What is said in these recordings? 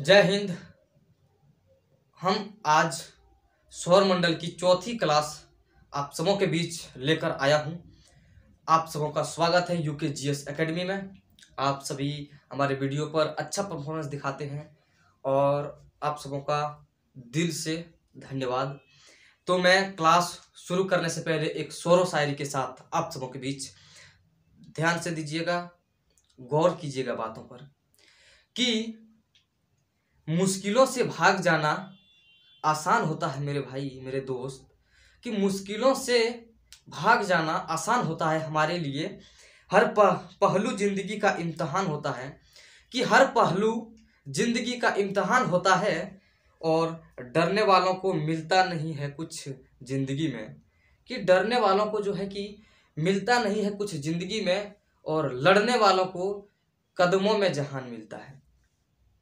जय हिंद। हम आज सौरमंडल की चौथी क्लास आप सबों के बीच लेकर आया हूं। आप सबों का स्वागत है यूकेजीएस एकेडमी में। आप सभी हमारे वीडियो पर अच्छा परफॉर्मेंस दिखाते हैं और आप सबों का दिल से धन्यवाद। तो मैं क्लास शुरू करने से पहले एक शेरो शायरी के साथ आप सबों के बीच ध्यान से दीजिएगा, गौर कीजिएगा बातों पर कि मुश्किलों से भाग जाना आसान होता है मेरे भाई मेरे दोस्त, कि मुश्किलों से भाग जाना आसान होता है हमारे लिए। हर पहलू जिंदगी का इम्तहान होता है, कि हर पहलू जिंदगी का इम्तहान होता है और डरने वालों को मिलता नहीं है कुछ जिंदगी में, कि डरने वालों को जो है कि मिलता नहीं है कुछ जिंदगी में और लड़ने वालों को कदमों में जहान मिलता है।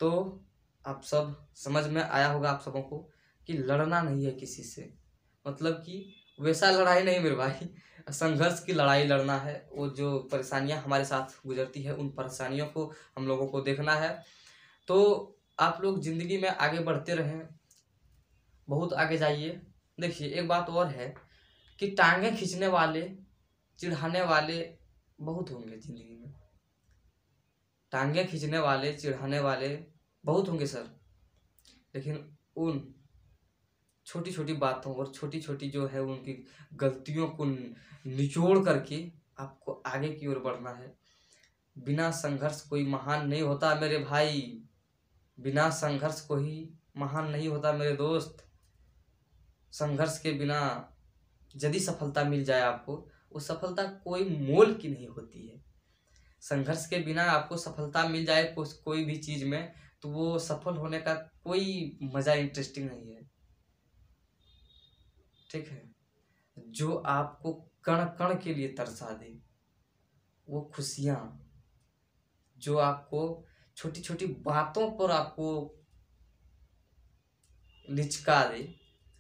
तो आप सब समझ में आया होगा आप सबों को कि लड़ना नहीं है किसी से, मतलब कि वैसा लड़ाई नहीं मेरे भाई, संघर्ष की लड़ाई लड़ना है। वो जो परेशानियां हमारे साथ गुजरती है उन परेशानियों को हम लोगों को देखना है। तो आप लोग जिंदगी में आगे बढ़ते रहें, बहुत आगे जाइए। देखिए एक बात और है कि टांगे खींचने वाले चिढ़ाने वाले बहुत होंगे जिंदगी में। टांगे खींचने वाले चिढ़ाने वाले बहुत होंगे सर, लेकिन उन छोटी छोटी बातों और छोटी छोटी जो है उनकी गलतियों को निचोड़ करके आपको आगे की ओर बढ़ना है। बिना संघर्ष कोई महान नहीं होता मेरे भाई, बिना संघर्ष कोई महान नहीं होता मेरे दोस्त। संघर्ष के बिना यदि सफलता मिल जाए आपको, वो सफलता कोई मोल की नहीं होती है। संघर्ष के बिना आपको सफलता मिल जाए कोई भी चीज में, तो वो सफल होने का कोई मजा इंटरेस्टिंग नहीं है। ठीक है, जो आपको कण कण के लिए तरसा दे, वो खुशियां, जो आपको छोटी छोटी बातों पर आपको लिचका दे,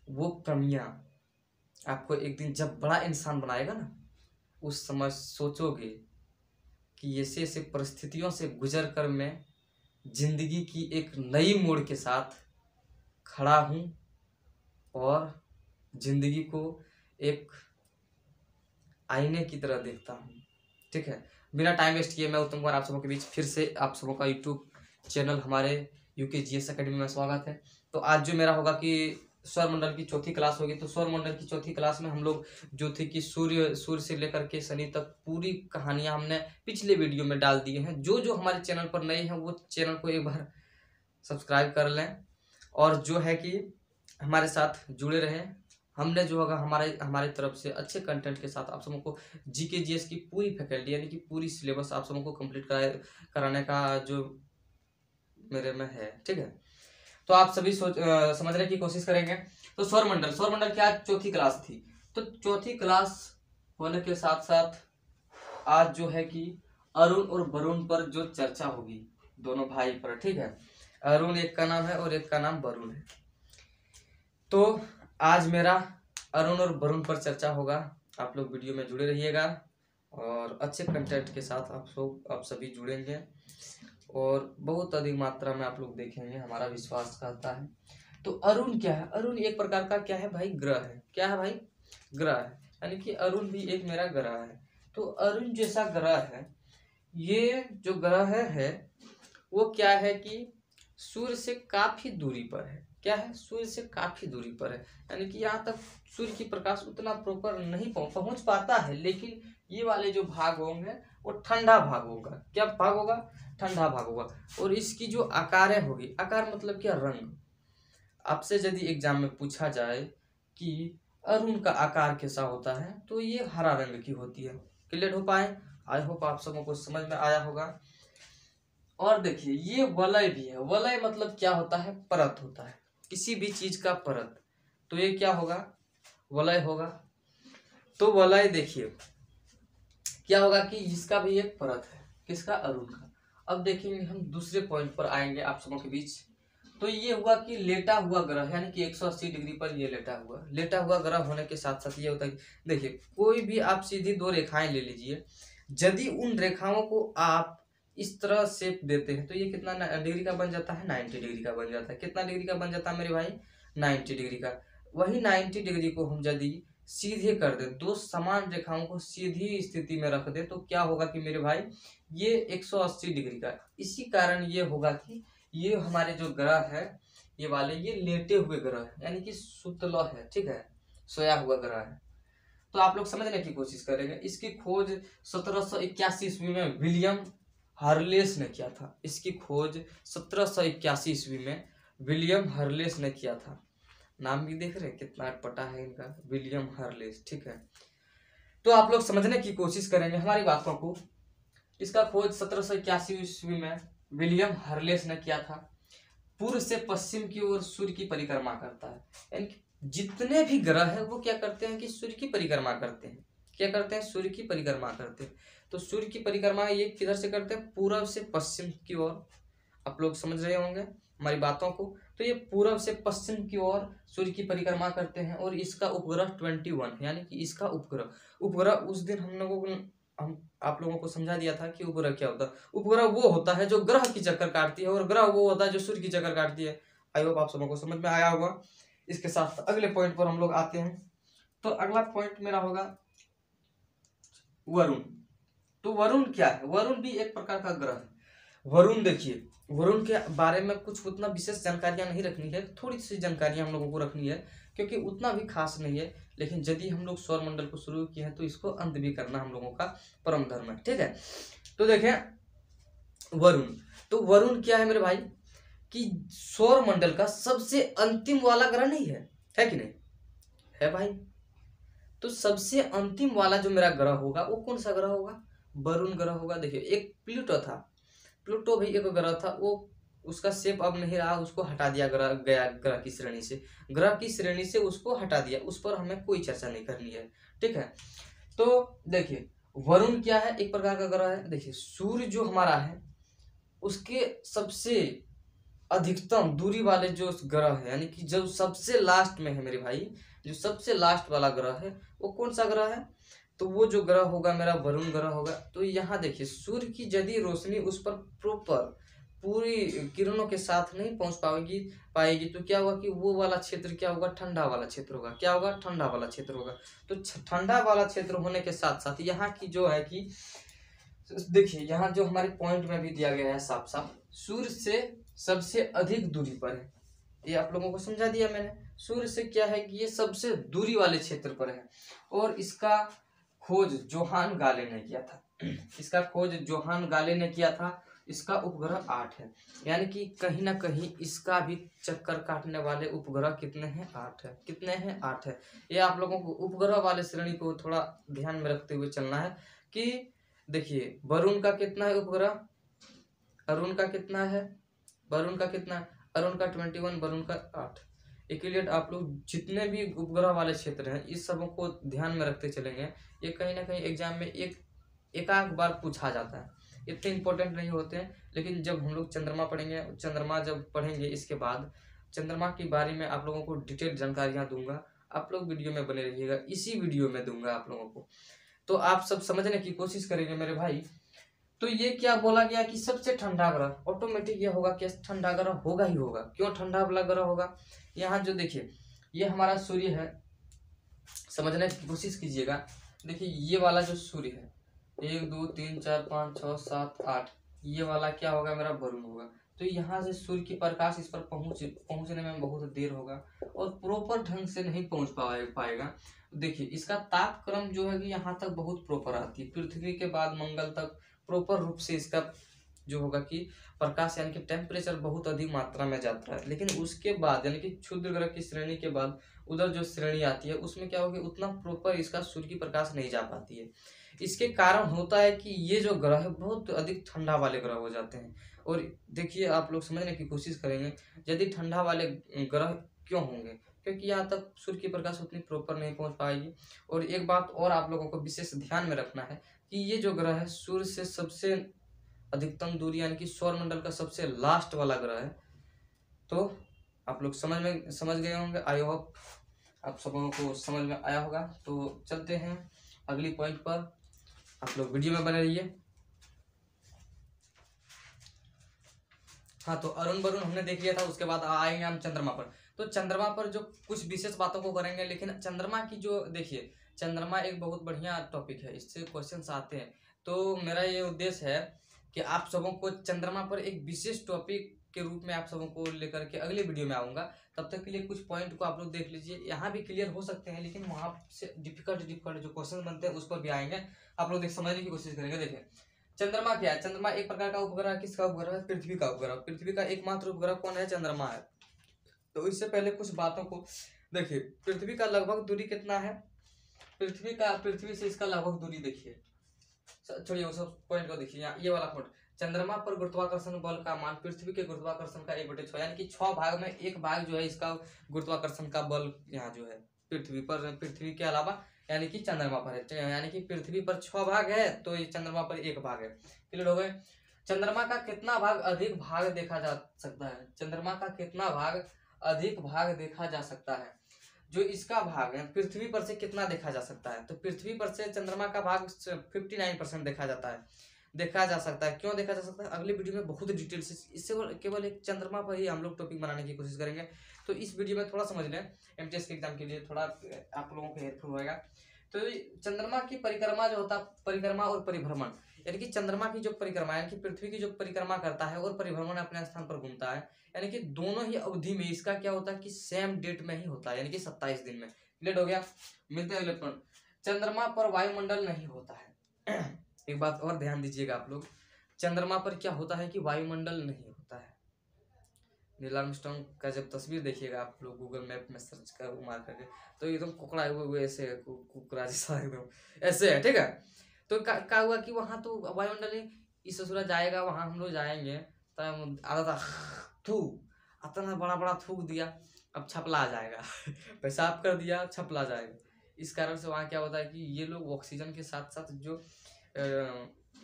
वो कमियां आपको एक दिन जब बड़ा इंसान बनाएगा ना, उस समय सोचोगे कि ऐसे ऐसे परिस्थितियों से गुजर कर मैं जिंदगी की एक नई मोड़ के साथ खड़ा हूं और जिंदगी को एक आईने की तरह देखता हूं। ठीक है, बिना टाइम वेस्ट किए मैं उत्तम कुमार आप सबों के बीच फिर से आप सबों का यूट्यूब चैनल हमारे यूकेजीएस एकेडमी में स्वागत है। तो आज जो मेरा होगा कि सौरमंडल की चौथी क्लास होगी। तो सौरमंडल की चौथी क्लास में हम लोग जो थे कि सूर्य से लेकर के शनि तक पूरी कहानियां हमने पिछले वीडियो में डाल दिए हैं। जो जो हमारे चैनल पर नए हैं वो चैनल को एक बार सब्सक्राइब कर लें और जो है कि हमारे साथ जुड़े रहें। हमने जो होगा हमारे तरफ से अच्छे कंटेंट के साथ आप सबों को जीकेजीएस की पूरी फैकल्टी यानी कि पूरी सिलेबस आप सबों को कंप्लीट कराने का जो मेरे में है। ठीक है, तो आप सभी समझने की कोशिश करेंगे। तो सौरमंडल की आज चौथी क्लास थी। तो चौथी क्लास होने के साथ साथ आज जो है कि अरुण और वरुण पर जो चर्चा होगी, दोनों भाई पर। ठीक है, अरुण एक का नाम है और एक का नाम वरुण है। तो आज मेरा अरुण और वरुण पर चर्चा होगा। आप लोग वीडियो में जुड़े रहिएगा और अच्छे कंटेंट के साथ आप सभी जुड़ेंगे और बहुत अधिक मात्रा में आप लोग देखेंगे, हमारा विश्वास कहता है। तो अरुण क्या है? अरुण एक प्रकार का क्या है भाई, ग्रह है। क्या है भाई? ग्रह है, यानी कि अरुण भी एक मेरा ग्रह है। तो अरुण जैसा ग्रह है, ये जो ग्रह है वो क्या है कि सूर्य से काफी दूरी पर है। क्या है? सूर्य से काफी दूरी पर है, यानी कि यहाँ तक सूर्य की प्रकाश उतना प्रॉपर नहीं पहुंच पाता है, लेकिन ये वाले जो भाग होंगे वो ठंडा भाग होगा। क्या भाग होगा? ठंडा भाग होगा। और इसकी जो आकारें होगी, आकार मतलब क्या? रंग। आपसे यदि एग्जाम में पूछा जाए कि अरुण का आकार कैसा होता है, तो ये हरा रंग की होती है। क्लियर हो पाए? आई होप आप सबों को समझ में आया होगा। और देखिए ये वलय भी है। वलय मतलब क्या होता है? परत होता है, किसी भी चीज का परत। तो ये क्या होगा? वलय होगा। तो वलय देखिए क्या होगा कि इसका भी एक परत है। किसका? अरुण का। अब देखेंगे हम दूसरे पॉइंट पर आएंगे आप सबों के बीच। तो ये हुआ कि लेटा हुआ ग्रह, यानी कि 180 डिग्री पर ये लेटा हुआ ग्रह होने के साथ साथ ये होता है, देखिए कोई भी आप सीधी दो रेखाएं ले लीजिए, यदि उन रेखाओं को आप इस तरह शेप देते हैं तो ये कितना डिग्री का बन जाता है, 90 डिग्री का बन जाता है। कितना डिग्री का बन जाता है मेरे भाई, 90 डिग्री का। वही 90 डिग्री को हम यदि सीधे कर दे, दो समान रेखाओं को सीधी स्थिति में रख दे, तो क्या होगा कि मेरे भाई ये 180 डिग्री का। इसी कारण ये होगा कि ये हमारे जो ग्रह है ये वाले, ये लेटे हुए ग्रह है, यानी कि सुतला है, ठीक है, सोया हुआ ग्रह है। तो आप लोग समझने की कोशिश करेंगे। इसकी खोज 1781 ईस्वी में विलियम हर्लेस ने किया था। इसकी खोज 1781 ईस्वी में विलियम हर्लेस ने किया था। नाम भी देख रहे हैं कितना अटपटा है इनका, विलियम हर्लेस, ठीक है। तो आप लोग समझने की कोशिश करेंगे हमारी बातों को। इसका खोज 1781 ईस्वी में विलियम हर्लेस ने किया था। पूर्व से पश्चिम की ओर सूर्य की परिक्रमा करता है, यानी कि जितने भी ग्रह है वो क्या करते हैं कि सूर्य की परिक्रमा करते हैं। क्या करते हैं, सूर्य की परिक्रमा करते हैं। तो सूर्य की परिक्रमा ये किधर से करते हैं, पूर्व से पश्चिम की ओर। आप लोग समझ रहे होंगे हमारी बातों को। तो ये पूर्व से पश्चिम की ओर सूर्य की परिक्रमा करते हैं और इसका उपग्रह 21, यानी कि इसका उपग्रह उस दिन हम आप लोगों को समझा दिया था कि उपग्रह क्या होता है। उपग्रह वो होता है जो ग्रह की चक्कर काटती है और ग्रह वो होता है जो सूर्य की चक्कर काटती है। आई होप आप सबों को समझ में आया होगा। इसके साथ अगले पॉइंट पर हम लोग आते हैं। तो अगला पॉइंट मेरा होगा वरुण। तो वरुण क्या है, वरुण भी एक प्रकार का ग्रह है। वरुण देखिए, वरुण के बारे में कुछ उतना विशेष जानकारियां नहीं रखनी है, थोड़ी सी जानकारियां हम लोगों को रखनी है, क्योंकि उतना भी खास नहीं है। लेकिन यदि हम लोग सौर मंडल को शुरू किए हैं तो इसको अंत भी करना हम लोगों का परम धर्म है, ठीक है। तो देखें वरुण, तो वरुण क्या है मेरे भाई कि सौर मंडल का सबसे अंतिम वाला ग्रह नहीं है कि नहीं है भाई। तो सबसे अंतिम वाला जो मेरा ग्रह होगा वो कौन सा ग्रह होगा, वरुण ग्रह होगा। देखिए एक प्लूटो था, प्लूटो भी एक ग्रह था, वो उसका शेप अब नहीं रहा, उसको हटा दिया ग्रह की श्रेणी से, ग्रह की श्रेणी से उसको हटा दिया, उस पर हमें कोई चर्चा नहीं करनी है, ठीक है। तो देखिए वरुण क्या है, एक प्रकार का ग्रह है। देखिए सूर्य जो हमारा है उसके सबसे अधिकतम दूरी वाले जो ग्रह है, यानी कि जो सबसे लास्ट में है मेरे भाई, जो सबसे लास्ट वाला ग्रह है वो कौन सा ग्रह है, तो वो जो ग्रह होगा मेरा वरुण ग्रह होगा। तो यहाँ देखिए सूर्य की यदि रोशनी उस पर प्रॉपर पूरी किरणों के साथ नहीं पहुंच पाएगी तो क्या होगा कि वो वाला क्षेत्र क्या होगा, ठंडा वाला क्षेत्र होगा। क्या होगा, ठंडा वाला क्षेत्र होगा। तो ठंडा वाला क्षेत्र होने के साथ साथ यहाँ की जो है कि देखिए यहाँ जो हमारे पॉइंट में भी दिया गया है साफ साफ, सूर्य से सबसे अधिक दूरी पर है। ये आप लोगों को समझा दिया मैंने। सूर्य से क्या है कि ये सबसे दूरी वाले क्षेत्र पर है और इसका खोज जोहान गाले ने किया था। इसका खोज जोहान गाले ने किया था। इसका उपग्रह 8 है, यानी कि कहीं ना कहीं इसका भी चक्कर काटने वाले उपग्रह कितने हैं, 8 है। कितने हैं, 8 है। ये आप लोगों को उपग्रह वाले श्रेणी को थोड़ा ध्यान में रखते हुए चलना है कि देखिए वरुण का कितना है उपग्रह, अरुण का कितना है, वरुण का कितना है, अरुण का 21, वरुण का 8। इक्विलेट आप लोग जितने भी उपग्रह वाले क्षेत्र हैं इस सबों को ध्यान में रखते चलेंगे। ये कहीं ना कहीं एग्जाम में एक आध बार पूछा जाता है, इतने इंपॉर्टेंट नहीं होते हैं। लेकिन जब हम लोग चंद्रमा पढ़ेंगे, चंद्रमा जब पढ़ेंगे इसके बाद चंद्रमा के बारे में आप लोगों को डिटेल जानकारियां दूंगा। आप लोग वीडियो में बने रहिएगा, इसी वीडियो में दूंगा आप लोगों को। तो आप सब समझने की कोशिश करेंगे मेरे भाई। तो ये क्या बोला गया कि सबसे ठंडा ग्रह, ऑटोमेटिक ये होगा कि ठंडा ग्रह होगा ही होगा। क्यों ठंडा वाला ग्रह होगा, यहाँ जो देखिए ये हमारा सूर्य है, समझने की कोशिश कीजिएगा। देखिए ये वाला जो सूर्य है 1 2 3 4 5 6 7 8, ये वाला क्या होगा, मेरा वरुण होगा। तो यहाँ से सूर्य की प्रकाश इस पर पहुंचने में बहुत देर होगा और प्रॉपर ढंग से नहीं पहुंच पाएगा। देखिए इसका तापक्रम जो है कि यहाँ तक बहुत प्रॉपर आती है, पृथ्वी के बाद मंगल तक प्रॉपर रूप से इसका जो होगा कि प्रकाश यानी कि टेम्परेचर बहुत अधिक मात्रा में जाता है। लेकिन उसके बाद यानी कि क्षुद्र ग्रह की श्रेणी के बाद उधर जो श्रेणी आती है उसमें क्या होगा, उतना प्रॉपर इसका सूर्य की प्रकाश नहीं जा पाती है। इसके कारण होता है कि ये जो ग्रह है बहुत अधिक ठंडा वाले ग्रह हो जाते हैं। और देखिए आप लोग समझने की कोशिश करेंगे यदि ठंडा वाले ग्रह क्यों होंगे, क्योंकि यहाँ तक सूर्य की प्रकाश उतनी प्रॉपर नहीं पहुंच पाएगी। और एक बात और आप लोगों को विशेष ध्यान में रखना है कि ये जो ग्रह है सूर्य से सबसे अधिकतम दूरी यानी कि सौर मंडल का सबसे लास्ट वाला ग्रह है। तो आप लोग समझ गए होंगे। आई होप आप सबों को समझ में आया होगा। तो चलते हैं अगली पॉइंट पर, आप लोग वीडियो में बने रहिए। हाँ, तो अरुण वरुण हमने देख लिया था। उसके बाद आएंगे हम चंद्रमा पर। तो चंद्रमा पर जो कुछ विशेष बातों को करेंगे, लेकिन चंद्रमा की जो देखिए, चंद्रमा एक बहुत बढ़िया टॉपिक है, इससे क्वेश्चंस आते हैं। तो मेरा ये उद्देश्य है कि आप सबों को चंद्रमा पर एक विशेष टॉपिक के रूप में आप सबों को लेकर के अगले वीडियो में आऊँगा। तब तक के लिए कुछ पॉइंट को आप लोग देख लीजिए, यहाँ भी क्लियर हो सकते हैं, लेकिन वहाँ से डिफिकल्ट जो क्वेश्चन बनते हैं उस पर भी आएंगे, आप लोग समझने की कोशिश करेंगे। देखिए, चंद्रमा क्या है? चंद्रमा एक प्रकार का उपग्रह है। किसका उपग्रह है? पृथ्वी का उपग्रह। पृथ्वी का एकमात्र उपग्रह कौन है? चंद्रमा है। तो इससे पहले कुछ बातों को देखिए, पृथ्वी का लगभग दूरी कितना है? पृथ्वी से इसका लगभग दूरी देखिए, छोड़िए उस पॉइंट को देखिए, यहाँ ये वाला पॉइंट। चंद्रमा पर गुरुत्वाकर्षण बल का मान पृथ्वी के गुरुत्वाकर्षण का 1/6, यानी कि 6 भाग में एक भाग जो है इसका गुरुत्वाकर्षण का बल यहाँ जो है पृथ्वी पर, पृथ्वी के अलावा यानी कि चंद्रमा पर है। यानी कि पृथ्वी पर 6 भाग है, तो ये चंद्रमा पर 1 भाग है। क्लियर हो गए? चंद्रमा का कितना भाग अधिक भाग देखा जा सकता है? चंद्रमा का कितना भाग अधिक भाग देखा जा सकता है? जो इसका भाग है पृथ्वी पर से कितना देखा जा सकता है? तो पृथ्वी पर से चंद्रमा का भाग 59% देखा जाता है, देखा जा सकता है। क्यों देखा जा सकता है? अगली वीडियो में बहुत डिटेल से, इससे केवल एक चंद्रमा पर ही हम लोग टॉपिक बनाने की कोशिश करेंगे। तो इस वीडियो में थोड़ा समझ लें, एमटीएस के एग्जाम के लिए थोड़ा आप लोगों को हेल्पफुल होगा। तो चंद्रमा की परिक्रमा जो होता है, परिक्रमा और परिभ्रमण, यानी कि चंद्रमा की जो परिक्रमा यानी कि पृथ्वी की जो परिक्रमा करता है और परिभ्रमण अपने स्थान पर घूमता है, यानी कि दोनों ही अवधि में इसका क्या होता है कि सेम डेट में ही होता है, यानी कि 27 दिन में। क्लियर हो गया? मिलते हैं अगले पॉइंट। चंद्रमा पर वायुमंडल नहीं होता है। एक बात और ध्यान दीजिएगा आप लोग, चंद्रमा पर क्या होता है कि वायुमंडल नहीं होता है। नील आर्मस्ट्रांग का जब तस्वीर देखिएगा आप लोग गूगल मैप में सर्च कर मार करके, तो एकदम कुकड़ा हुए ऐसे कुकड़ा जैसा एकदम ऐसे है, ठीक है। तो क्या हुआ कि वहां तो वायुमंडल ही, इस ससुरा जाएगा वहां हम लोग जाएंगे, तब आधा थू इतना बड़ा बड़ा थूक दिया, अब छपला आ जाएगा। पेशाब कर दिया, छपला जाएगा। इस कारण से वहाँ क्या होता है कि ये लोग ऑक्सीजन के साथ साथ जो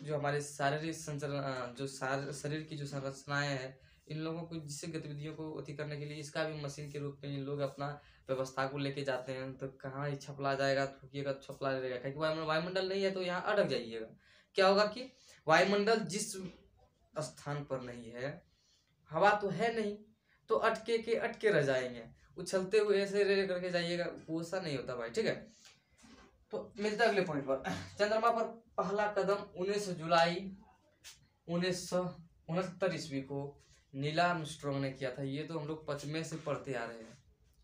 हमारे शारीरिक संरचना, जो शरीर की जो संरचनाएं हैं, इन लोगों को जिससे गतिविधियों को अति करने के लिए इसका भी मशीन के रूप में इन लोग अपना व्यवस्था को लेके जाते हैं। तो कहाँ ही छपला जाएगा, थूकिएगा छपला रहेगा, क्योंकि वायुमंडल नहीं है तो यहाँ अटक जाइएगा। क्या होगा कि वायुमंडल जिस स्थान पर नहीं है, हवा तो है नहीं, तो अटके रह जाएंगे, उछलते हुए ऐसे रे करके जाइएगा, वो ऐसा नहीं होता भाई, ठीक है। तो मिलता है अगले पॉइंट पर। चंद्रमा पर पहला कदम 19 जुलाई 1969 ईस्वी को नील आर्मस्ट्रांग ने किया था। ये तो हम लोग 5वें से पढ़ते आ रहे हैं,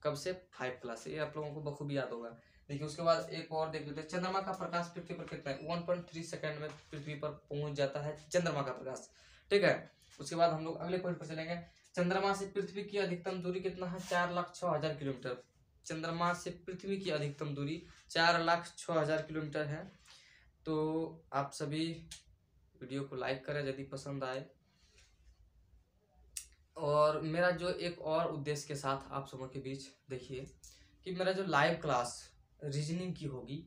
कब से? 5 क्लास से, ये आप लोगों को बखूबी याद होगा। देखिए, उसके बाद एक और देख लेते हैं। चंद्रमा का प्रकाश पृथ्वी पर कितना है? 1.3 सेकंड में पृथ्वी पर पहुंच जाता है चंद्रमा का प्रकाश, ठीक है। उसके बाद हम लोग अगले पॉइंट पर चलेंगे। चंद्रमा से पृथ्वी की अधिकतम दूरी कितना है? 4,06,000 किलोमीटर। चंद्रमा से पृथ्वी की अधिकतम दूरी 4,06,000 किलोमीटर है। तो आप सभी वीडियो को लाइक करें यदि पसंद आए, और मेरा जो एक और उद्देश्य के साथ आप सबों के बीच देखिए कि मेरा जो लाइव क्लास रीजनिंग की होगी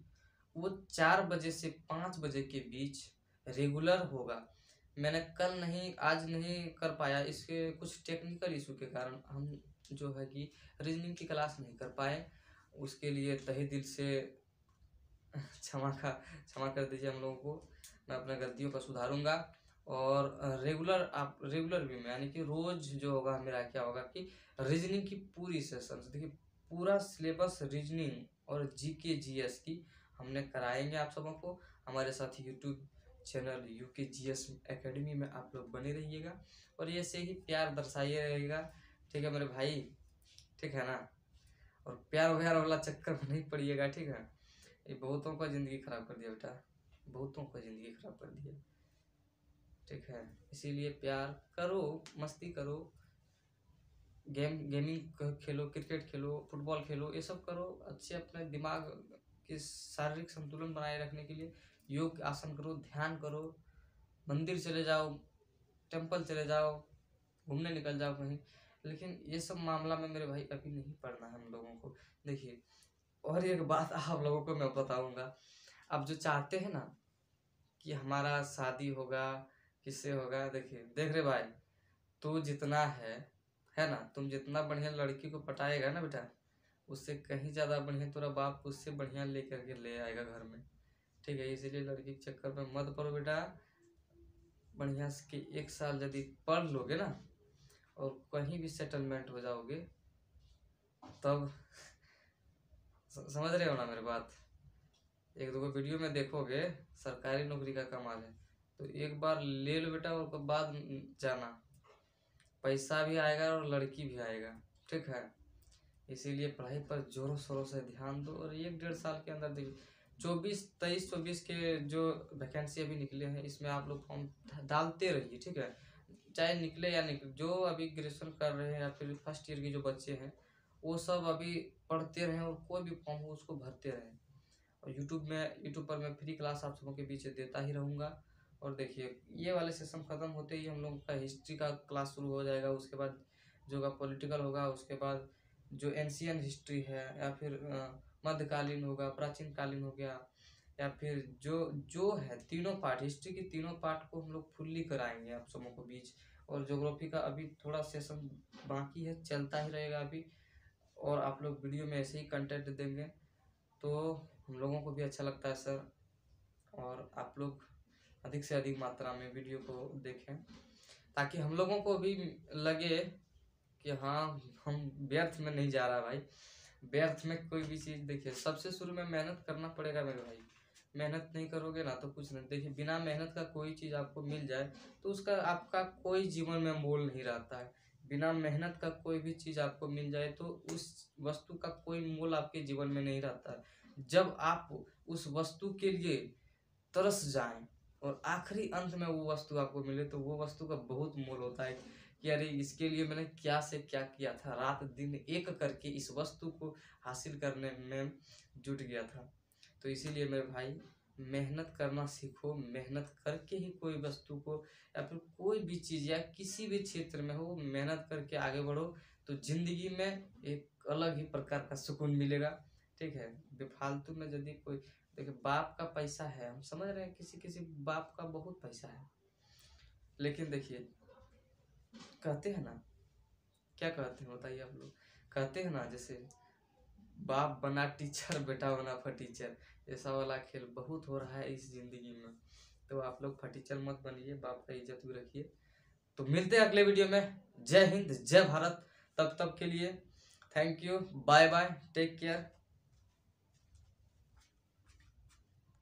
वो 4 बजे से 5 बजे के बीच रेगुलर होगा। मैंने कल नहीं, आज नहीं कर पाया, इसके कुछ टेक्निकल इशू के कारण हम जो है कि रीजनिंग की क्लास नहीं कर पाए। उसके लिए तहे दिल से क्षमा कर दीजिए हम लोगों को। मैं अपने गलतियों का सुधारूंगा, और रेगुलर भी में, यानी कि रोज जो होगा मेरा क्या होगा कि रीजनिंग की पूरी सेशन, देखिए पूरा सिलेबस रीजनिंग और जीके जीएस की हमने कराएंगे आप सबों को। हमारे साथ YouTube channel UK GS academy में आप लोग बने रहिएगा, और ऐसे ही प्यार दर्शाइए रहेगा, ठीक है मेरे भाई, ठीक है ना। और प्यार वगैरह वाला चक्कर में नहीं पड़िएगा, ठीक है। ये बहुतों का ज़िंदगी ख़राब कर दिया बेटा, बहुतों का ज़िंदगी ख़राब कर दिया, ठीक है। इसीलिए प्यार करो, मस्ती करो, गेमिंग खेलो, क्रिकेट खेलो, फुटबॉल खेलो, ये सब करो। अच्छे अपने दिमाग के शारीरिक संतुलन बनाए रखने के लिए योग आसन करो, ध्यान करो, मंदिर चले जाओ, टेम्पल चले जाओ, घूमने निकल जाओ कहीं। लेकिन ये सब मामला में मेरे भाई अभी नहीं पढ़ना है हम लोगों को। देखिए, और एक बात आप लोगों को मैं बताऊंगा, अब जो चाहते हैं ना कि हमारा शादी होगा, किससे होगा, देखिए देख रहे भाई, तू जितना है ना, तुम जितना बढ़िया लड़की को पटाएगा ना बेटा, उससे कहीं ज़्यादा बढ़िया तेरा बाप उससे बढ़िया लेकर के ले आएगा घर में, ठीक है। इसीलिए लड़की के चक्कर में मत पड़ो बेटा। बढ़िया से 1 साल यदि पढ़ लोगे ना, और कहीं भी सेटलमेंट हो जाओगे तब समझ रहे हो ना मेरी बात। एक दो वीडियो में देखोगे सरकारी नौकरी का कमाल है, तो एक बार ले लो बेटा, उसके बाद जाना, पैसा भी आएगा और लड़की भी आएगा, ठीक है। इसीलिए पढ़ाई पर जोरों शोरों से ध्यान दो, और 1-1.5 साल के अंदर देखिए 24 के जो वैकेंसी अभी निकले हैं, इसमें आप लोग फॉर्म डालते रहिए, ठीक है। चाहे निकले या निकले, जो अभी ग्रेजुएशन कर रहे हैं या फिर फर्स्ट ईयर के जो बच्चे हैं, वो सब अभी पढ़ते रहें और कोई भी फॉर्म हो उसको भरते रहें। और यूट्यूब पर मैं फ्री क्लास आप सबों के बीच देता ही रहूँगा। और देखिए ये वाले सेशन ख़त्म होते ही हम लोगों का हिस्ट्री का क्लास शुरू हो जाएगा, उसके बाद जो का पॉलिटिकल होगा, उसके बाद जो एंशियन हिस्ट्री है, या फिर मध्यकालीन होगा, प्राचीन कालीन हो गया, या फिर जो जो है तीनों पार्ट, हिस्ट्री की तीनों पार्ट को हम लोग फुल्ली कराएंगे आप सबों को बीच। और ज्योग्राफी का अभी थोड़ा सेशन बाकी है, चलता ही रहेगा अभी। और आप लोग वीडियो में ऐसे ही कंटेंट देंगे तो हम लोगों को भी अच्छा लगता है सर। और आप लोग अधिक से अधिक मात्रा में वीडियो को देखें, ताकि हम लोगों को भी लगे कि हाँ हम व्यर्थ में नहीं जा रहा भाई। व्यर्थ में कोई भी चीज़, देखिए सबसे शुरू में मेहनत करना पड़ेगा मेरे भाई। मेहनत नहीं करोगे ना तो कुछ नहीं। देखिए बिना मेहनत का कोई चीज़ आपको मिल जाए तो उसका आपका कोई जीवन में मोल नहीं रहता है। बिना मेहनत का कोई भी चीज़ आपको मिल जाए तो उस वस्तु का कोई मोल आपके जीवन में नहीं रहता है। जब आप उस वस्तु के लिए तरस जाएं और आखिरी अंत में वो वस्तु आपको मिले तो वो वस्तु का बहुत मोल होता है कि अरे इसके लिए मैंने क्या से क्या किया था, रात दिन एक करके इस वस्तु को हासिल करने में जुट गया था। तो इसीलिए मेरे भाई मेहनत करना सीखो। मेहनत करके ही कोई वस्तु को या फिर कोई भी चीज़ या किसी भी क्षेत्र में हो, मेहनत करके आगे बढ़ो तो जिंदगी में एक अलग ही प्रकार का सुकून मिलेगा, ठीक है। बेफालतू में यदि कोई, देखिए बाप का पैसा है, हम समझ रहे हैं किसी किसी बाप का बहुत पैसा है, लेकिन देखिए कहते हैं ना, क्या कहते हैं बताइए आप लोग, कहते हैं ना जैसे बाप बना टीचर बेटा बना फटीचर, ऐसा वाला खेल बहुत हो रहा है इस जिंदगी में। तो आप लोग फटीचर मत बनिए, बाप का इज्जत भी रखिए। तो मिलते हैं अगले वीडियो में। जय हिंद जय भारत। तब तक के लिए thank you, bye bye, take care.